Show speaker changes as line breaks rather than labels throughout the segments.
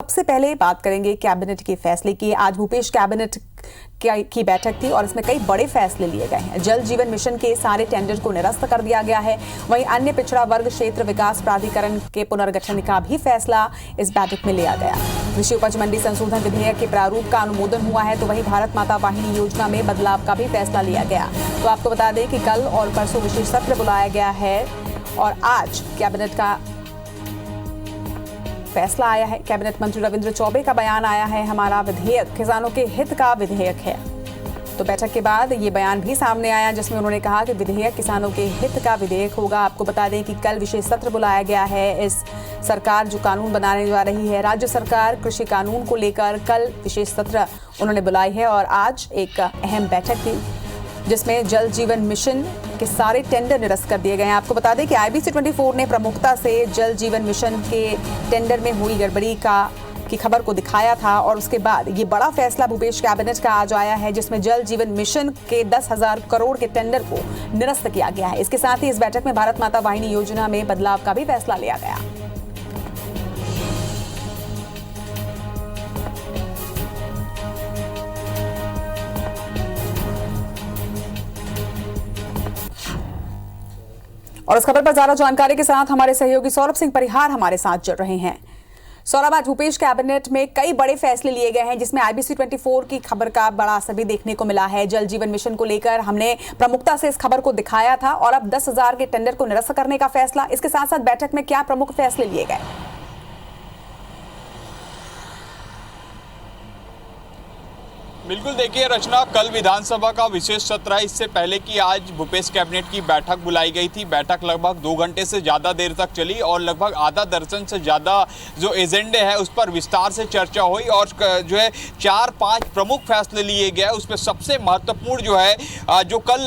सबसे पहले बात करेंगे कैबिनेट के फैसले की। आज भूपेश कैबिनेट की बैठक थी और इसमें कई बड़े फैसले लिए गए हैं। जल जीवन मिशन के सारे टेंडर को निरस्त कर दिया गया है। वहीं अन्य पिछड़ा वर्ग क्षेत्र विकास प्राधिकरण के पुनर्गठन का भी फैसला इस बैठक में लिया गया। कृषि उपज मंडी संशोधन विधेयक के प्रारूप का अनुमोदन हुआ है, तो वहीं भारत माता वाहिनी योजना में बदलाव का भी फैसला लिया गया। तो आपको बता दें कि कल और परसों विशेष सत्र बुलाया गया है और आज कैबिनेट का फैसला आया है। कैबिनेट मंत्री रविंद्र चौबे का बयान आया है, हमारा विधेयक किसानों के हित का विधेयक है। तो बैठक के बाद ये बयान भी सामने आया जिसमें उन्होंने कहा कि विधेयक किसानों के हित का विधेयक होगा। आपको बता दें कि कल विशेष सत्र बुलाया गया है। इस सरकार जो कानून बनाने जा रही है, राज्य सरकार कृषि कानून को लेकर कल विशेष सत्र उन्होंने बुलाई है और आज एक अहम बैठक थी जिसमें जल जीवन मिशन के सारे टेंडर निरस्त कर दिए गए हैं। आपको बता दें कि IBC 24 ने प्रमुखता से जल जीवन मिशन के टेंडर में हुई गड़बड़ी की खबर को दिखाया था और उसके बाद ये बड़ा फैसला भूपेश कैबिनेट का आज आया है जिसमें जल जीवन मिशन के 10,000 करोड़ के टेंडर को निरस्त किया गया है। इसके साथ ही इस बैठक में भारत माता वाहिनी योजना में बदलाव का भी फैसला लिया गया। और इस खबर पर ज्यादा जानकारी के साथ हमारे सहयोगी सौरभ सिंह परिहार हमारे साथ जुड़ रहे हैं। सौरभ, आज भूपेश कैबिनेट में कई बड़े फैसले लिए गए हैं जिसमें IBC 24 की खबर का बड़ा असर भी देखने को मिला है। जल जीवन मिशन को लेकर हमने प्रमुखता से इस खबर को दिखाया था और अब 10,000 के टेंडर को निरस्त करने का फैसला। इसके साथ साथ बैठक में क्या प्रमुख फैसले लिए गए?
बिल्कुल, देखिए रचना, कल विधानसभा का विशेष सत्र है। इससे पहले कि आज भूपेश कैबिनेट की बैठक बुलाई गई थी। बैठक लगभग 2 घंटे से ज़्यादा देर तक चली और लगभग आधा दर्जन से ज़्यादा जो एजेंडे हैं उस पर विस्तार से चर्चा हुई और जो है 4-5 प्रमुख फैसले लिए गए। उसमें सबसे महत्वपूर्ण जो है जो कल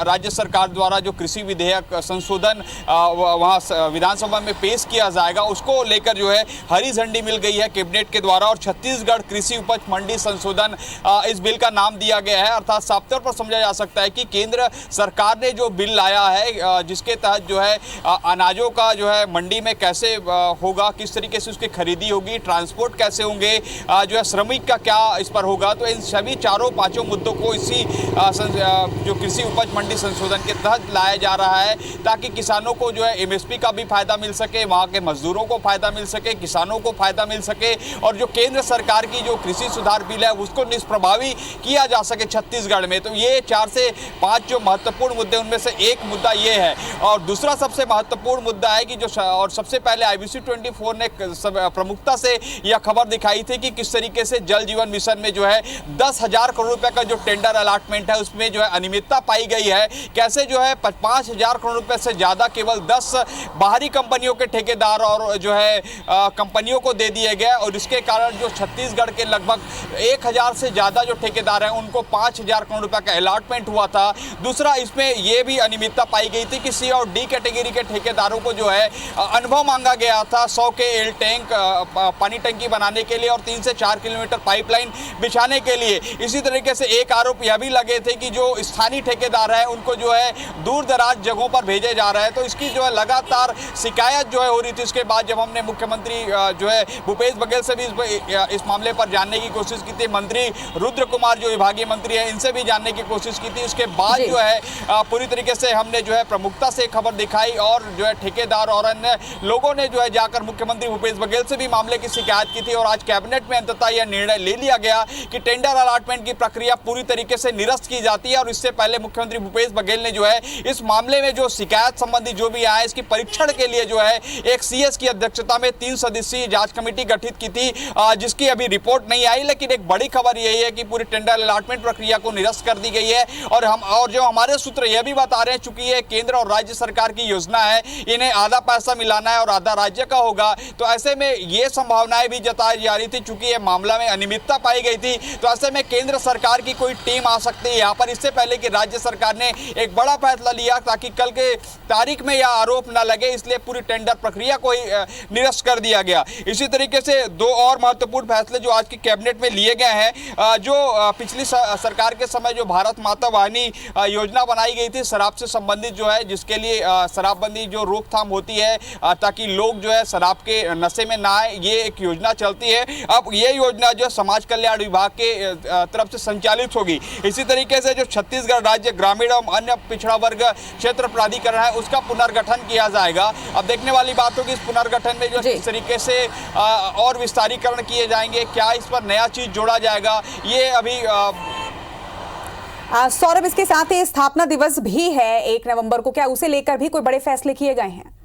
राज्य सरकार द्वारा जो कृषि विधेयक संशोधन वहाँ विधानसभा में पेश किया जाएगा, उसको लेकर जो है हरी झंडी मिल गई है कैबिनेट के द्वारा और छत्तीसगढ़ कृषि उपज मंडी संशोधन इस बिल का नाम दिया गया है। अर्थात साफ तौर पर समझा जा सकता है कि केंद्र सरकार ने जो बिल लाया है जिसके तहत जो है अनाजों का जो है मंडी में कैसे होगा, किस तरीके से उसकी खरीदी होगी, ट्रांसपोर्ट कैसे होंगे, जो है श्रमिक का क्या इस पर होगा, तो इन सभी 4-5 मुद्दों को इसी जो कृषि उपज मंडी संशोधन के तहत लाया जा रहा है ताकि किसानों को जो है MSP का भी फायदा मिल सके, वहाँ के मजदूरों को फायदा मिल सके, किसानों को फायदा मिल सके और जो केंद्र सरकार की जो कृषि सुधार बिल है उसको निष्प्रभावी किया जा सके छत्तीसगढ़ में। तो ये 4 से 5 जो महत्वपूर्ण मुद्दे उनमें से एक मुद्दा ये है। और दूसरा सबसे महत्वपूर्ण मुद्दा है कि जो और सबसे पहले IBC 24 ने प्रमुखता से यह खबर दिखाई थी कि किस तरीके से जल जीवन मिशन में जो है 10,000 करोड़ रुपए का जो टेंडर अलॉटमेंट है उसमें जो है अनियमितता पाई गई है। कैसे जो है 5,000 करोड़ रुपए से ज़्यादा केवल 10 बाहरी कंपनियों के ठेकेदार और जो है कंपनियों को दे दिए गए और इसके कारण जो छत्तीसगढ़ के लगभग 1,000 से ज़्यादा जो ठेकेदार हैं उनको 5,000 करोड़ रुपए का अलॉटमेंट हुआ था। दूसरा, इसमें यह भी अनियमितता पाई गई थी कि C और D कैटेगरी के ठेकेदारों को जो है अनुभव मांगा गया था 100 के एल टैंक पानी टंकी बनाने के लिए और 3 से 4 किलोमीटर पाइपलाइन बिछाने के लिए। इसी तरीके से एक आरोप यह भी लगे थे कि जो स्थानीय ठेकेदार हैं उनको जो है दूर दराज जगहों पर भेजे जा रहे हैं। तो इसकी जो है लगातार शिकायत जो है हो रही थी। इसके बाद जब हमने मुख्यमंत्री जो है भूपेश बघेल से भी इस मामले पर जानने की कोशिश की थी, मंत्री रुद्र कुमार जो विभागीय मंत्री है इनसे भी जानने की कोशिश की थी। उसके बाद जो है पूरी तरीके से हमने जो है प्रमुखता से खबर दिखाई और जो है ठेकेदार और अन्य लोगों ने जो है जाकर मुख्यमंत्री भूपेश बघेल से भी मामले की शिकायत की थी और आज कैबिनेट में अंततः यह निर्णय ले लिया गया कि टेंडर अलॉटमेंट की प्रक्रिया पूरी तरीके से निरस्त की जाती है। और इससे पहले मुख्यमंत्री भूपेश बघेल ने जो है इस मामले में जो शिकायत संबंधी जो भी आया इसकी परीक्षण के लिए जो है एक CS की अध्यक्षता में 3 सदस्यीय जांच कमेटी गठित की थी जिसकी अभी रिपोर्ट नहीं आई। लेकिन एक बड़ी खबर यही है कि पूरी टेंडर अलॉटमेंट प्रक्रिया को निरस्त कर दी गई है और जो हमारे सूत्र यह भी बता रहे हैं चूंकि ये केंद्र और राज्य सरकार की योजना है, इन्हें आधा पैसा मिलाना है और आधा राज्य का होगा। तो ऐसे में ये संभावनाएं भी जताई जा रही थी चूंकि ये मामला में अनियमितता पाई गई थी तो ऐसे में केंद्र सरकार की कोई टीम आ सकती है यहाँ पर। इससे पहले कि राज्य सरकार ने एक बड़ा फैसला लिया ताकि कल के तारीख में यह आरोप न लगे, इसलिए पूरी टेंडर प्रक्रिया को ही निरस्त कर दिया गया। इसी तरीके से 2 और महत्वपूर्ण फैसले जो आज की कैबिनेट में लिए गए हैं जो पिछली सरकार के समय जो भारत माता वाहिनी योजना बनाई गई थी शराब से संबंधित जो है, जिसके लिए शराबबंदी जो रोकथाम होती है ताकि लोग जो है शराब के नशे में ना आए, ये एक योजना चलती है। अब ये योजना जो समाज कल्याण विभाग के तरफ से संचालित होगी। इसी तरीके से जो छत्तीसगढ़ राज्य ग्रामीण एवं अन्य पिछड़ा वर्ग क्षेत्र प्राधिकरण है उसका पुनर्गठन किया जाएगा। अब देखने वाली बात होगी इस पुनर्गठन में जो किस तरीके से और विस्तारीकरण किए जाएंगे, क्या इस पर नया चीज जोड़ा जाएगा, ये अभी
सौरभ, इसके साथ ही स्थापना दिवस भी है 1 नवंबर को, क्या उसे लेकर भी कोई बड़े फैसले किए गए हैं?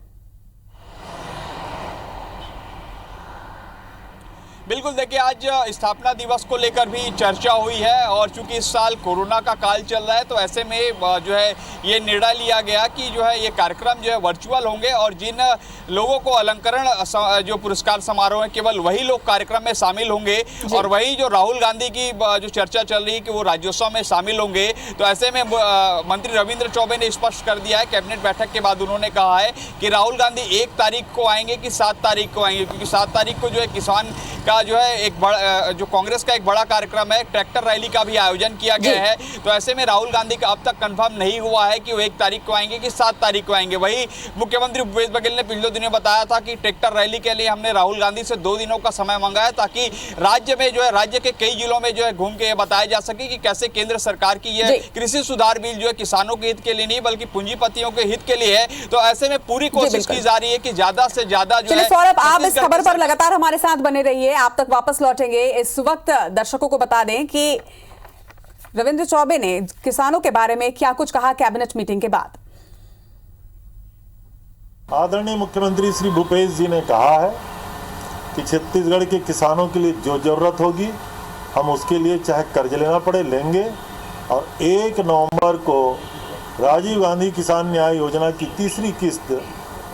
बिल्कुल, देखिए आज स्थापना दिवस को लेकर भी चर्चा हुई है और चूंकि इस साल कोरोना का काल चल रहा है तो ऐसे में जो है ये निर्णय लिया गया कि जो है ये कार्यक्रम जो है वर्चुअल होंगे और जिन लोगों को अलंकरण जो पुरस्कार समारोह है केवल वही लोग कार्यक्रम में शामिल होंगे और वही जो राहुल गांधी की जो चर्चा चल रही है कि वो राज्योत्सव में शामिल होंगे। तो ऐसे में मंत्री रविंद्र चौबे ने स्पष्ट कर दिया है, कैबिनेट बैठक के बाद उन्होंने कहा है कि राहुल गांधी 1 तारीख को आएंगे कि 7 तारीख को आएंगे, क्योंकि 7 तारीख को जो है किसान का जो है एक बड़ा जो कांग्रेस का एक बड़ा कार्यक्रम है, ट्रैक्टर रैली का भी आयोजन किया गया है। तो ऐसे में राहुल गांधी का अब तक कंफर्म नहीं हुआ है कि वो 1 तारीख को आएंगे कि 7 तारीख को आएंगे। वही मुख्यमंत्री भूपेश बघेल ने पिछले दिनों बताया था कि ट्रैक्टर रैली के लिए हमने राहुल गांधी से 2 दिनों का समय मांगा है ताकि राज्य में जो है राज्य के कई जिलों में जो है घूम के ये बताया जा सके कि कैसे केंद्र सरकार की ये कृषि सुधार बिल जो है किसानों के हित के लिए नहीं बल्कि पूंजीपतियों के हित के लिए है। तो ऐसे में पूरी कोशिश की जा रही है कि ज्यादा से ज्यादा जो है।
सौरभ, आप इस खबर पर लगातार हमारे साथ बने रहिए, आप तक वापस लौटेंगे। इस वक्त दर्शकों को बता दें कि रविंद्र चौबे ने किसानों के बारे में क्या कुछ कहा कैबिनेट मीटिंग के बाद।
आदरणीय मुख्यमंत्री श्री भूपेश जी ने कहा है कि छत्तीसगढ़ के किसानों के लिए जो जरूरत होगी हम उसके लिए चाहे कर्ज लेना पड़े लेंगे और 1 नवंबर को राजीव गांधी किसान न्याय योजना की 3री किस्त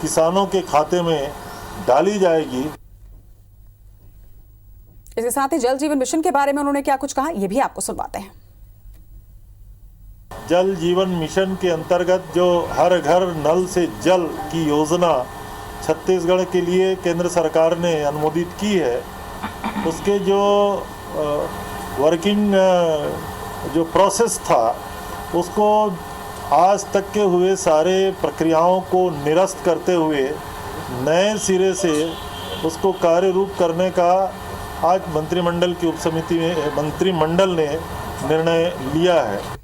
किसानों के खाते में डाली जाएगी।
इसके साथ ही जल जीवन मिशन के बारे में उन्होंने क्या कुछ कहा, यह भी आपको सुनवाते हैं।
जल जीवन मिशन के अंतर्गत जो हर घर नल से जल की योजना छत्तीसगढ़ के लिए केंद्र सरकार ने अनुमोदित की है, उसके जो वर्किंग जो प्रोसेस था उसको आज तक के हुए सारे प्रक्रियाओं को निरस्त करते हुए नए सिरे से उसको कार्य रूप करने का आज मंत्रिमंडल की उपसमिति में मंत्रिमंडल ने निर्णय लिया है।